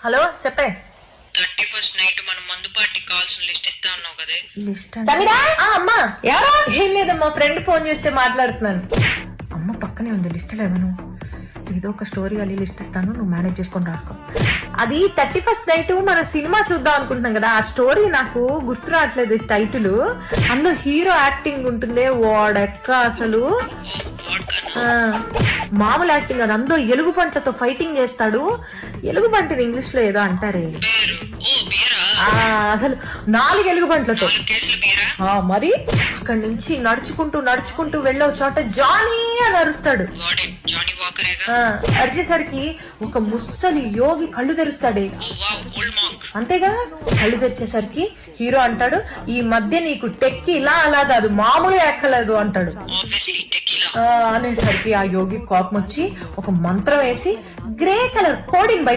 Hello చెప్పే. 31st night మనం మందు పార్టీ కావాల్సిన లిస్ట్ ఇస్తా అన్నావు కదే. లిస్ట్ అమ్మా ఎవరో ఏం లేదమ్మా, ఫ్రెండ్ ఫోన్ చేస్తే మాట్లాడుతున్నాను. అమ్మ పక్కనే ఉంది లిస్ట్ లేవను. ఏదో ఒక స్టోరీ అది లిస్ట్ ఇస్తాను, నువ్వు మేనేజ్ చేసుకొని రాసుకో. అది 31st నైట్ మనం సినిమా చూద్దాం అనుకుంటున్నాం కదా, ఆ స్టోరీ నాకు గుర్తు రావట్లేదు టైటిల్. అందులో హీరో యాక్టింగ్ ఉంటుంది, వాడెక్క అసలు మామూలు యాక్టింగ్ అది. అందులో ఎలుగు పంటతో ఫైటింగ్ చేస్తాడు. ఎలుగు పంటని ఇంగ్లీష్ లో ఏదో అంటారే, అసలు 4 ఎలుగు పంటలతో. మరి అక్కడి నుంచి నడుచుకుంటూ నడుచుకుంటూ వెళ్ళే చోట జానీ అని అరుస్తాడు. అరిచేసరికి ఒక ముస్సలి యోగి కళ్ళు తెరుస్తాడే. అంతేగా, కళ్ళు తెరిచేసరికి హీరో అంటాడు, ఈ మధ్య నీకు టెక్కి ఇలా అలా కాదు మామూలుగా ఎక్కలేదు అంటాడు. అనేసరికి ఆ యోగి కోపం వచ్చి ఒక మంత్రం వేసి గ్రే కలర్ కోడింగ్